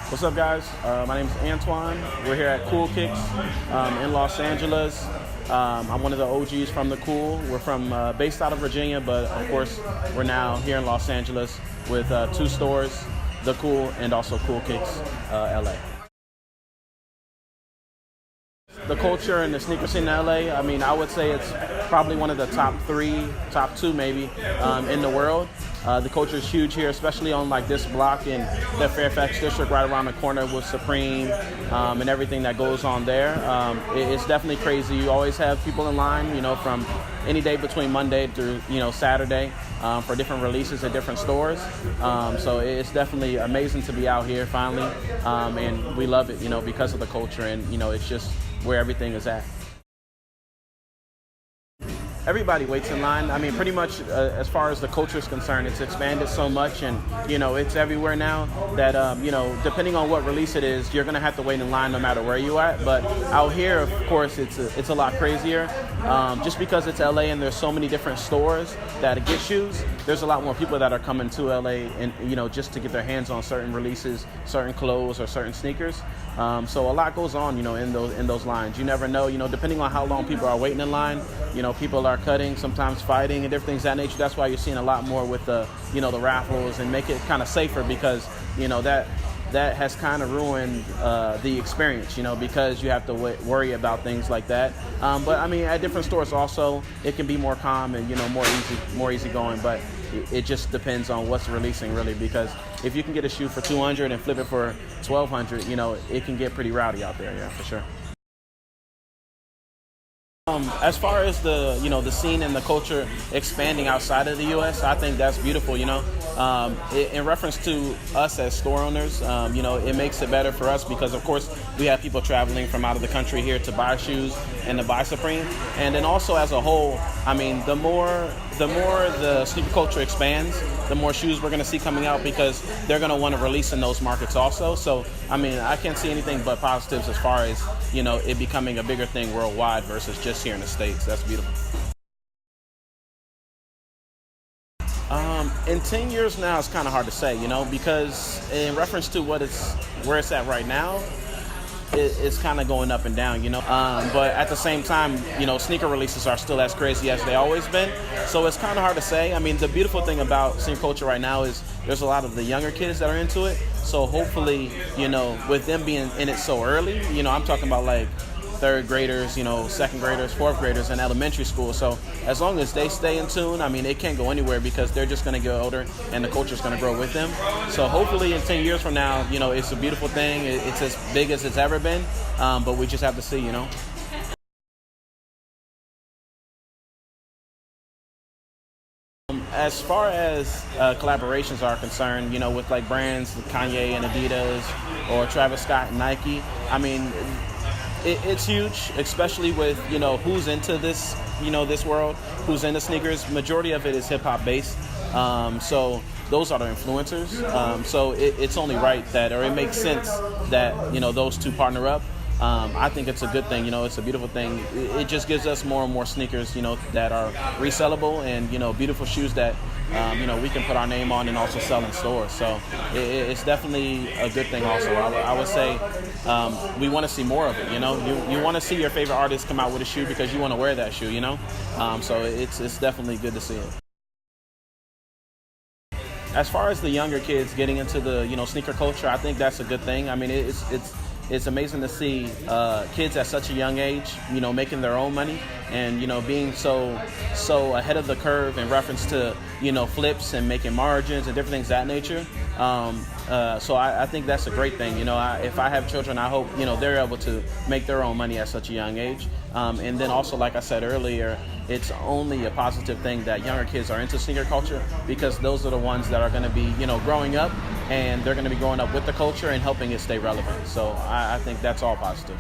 What's up, guys? My name is Antwan. We're here at Cool Kicks in Los Angeles. I'm one of the OGs from the Cool. We're based out of Virginia, but of course we're now here in Los Angeles with two stores, the Cool and also Cool Kicks LA. The culture and the sneaker scene in LA, I mean, I would say it's probably one of the top two maybe in the world. The culture is huge here, especially on like this block in the Fairfax district, right around the corner with Supreme and everything that goes on there. It's definitely crazy. You always have people in line, from any day between Monday through Saturday for different releases at different stores. So it's definitely amazing to be out here finally, and we love it, because of the culture and it's just where everything is at. Everybody waits in line. I mean, pretty much as far as the culture is concerned, it's expanded so much, and it's everywhere now that depending on what release it is, you're gonna have to wait in line no matter where you at. But out here, of course, it's a lot crazier. Just because it's LA and there's so many different stores that get shoes, there's a lot more people that are coming to LA and just to get their hands on certain releases, certain clothes or certain sneakers. So a lot goes on, in those lines. You never know, depending on how long people are waiting in line. People are cutting, sometimes fighting, and different things of that nature. That's why you're seeing a lot more with the the raffles and make it kind of safer because that has kind of ruined the experience, because you have to worry about things like that. But I mean, at different stores also, it can be more calm and more easy going. But it just depends on what's releasing really, because if you can get a shoe for $200 and flip it for $1,200, it can get pretty rowdy out there, yeah, for sure. As far as the scene and the culture expanding outside of the U.S., I think that's beautiful. In reference to us as store owners, it makes it better for us because, of course, we have people traveling from out of the country here to buy shoes and to buy Supreme. And then also as a whole, I mean, the more the sneaker culture expands, the more shoes we're going to see coming out because they're going to want to release in those markets also. So, I mean, I can't see anything but positives as far as, it becoming a bigger thing worldwide versus just here in the States. That's beautiful. In 10 years now, it's kind of hard to say, because in reference to where it's at right now, it's kind of going up and down, but at the same time, sneaker releases are still as crazy as they always been. So it's kind of hard to say. I mean, the beautiful thing about sneaker culture right now is there's a lot of the younger kids that are into it. So hopefully, with them being in it so early, I'm talking about like third graders, second graders, fourth graders in elementary school. So as long as they stay in tune, I mean, it can't go anywhere because they're just going to get older and the culture's going to grow with them. So hopefully in 10 years from now, it's a beautiful thing. It's as big as it's ever been, but we just have to see, As far as collaborations are concerned, with like brands like Kanye and Adidas or Travis Scott and Nike, I mean, it's huge, especially with, who's into this, this world, who's into sneakers. Majority of it is hip hop based. So those are the influencers. So it's only right or it makes sense that, those two partner up. I think it's a good thing, it's a beautiful thing. It just gives us more and more sneakers, that are resellable and, beautiful shoes that, we can put our name on and also sell in stores. So it's definitely a good thing also. I would say we want to see more of it, You want to see your favorite artist come out with a shoe because you want to wear that shoe, So it's definitely good to see it. As far as the younger kids getting into the, sneaker culture, I think that's a good thing. I mean, it's amazing to see kids at such a young age, making their own money and, being so ahead of the curve in reference to, flips and making margins and different things of that nature. So I think that's a great thing. If I have children, I hope, they're able to make their own money at such a young age. And then also, like I said earlier, it's only a positive thing that younger kids are into sneaker culture because those are the ones that are going to be, growing up and they're going to be growing up with the culture and helping it stay relevant. So I think that's all positive.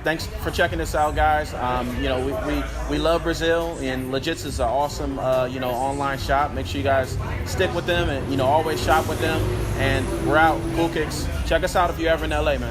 Thanks for checking this out, guys. We love Brazil, and Legits is an awesome, online shop. Make sure you guys stick with them and, always shop with them. And we're out. Cool Kicks. Check us out if you're ever in LA, man.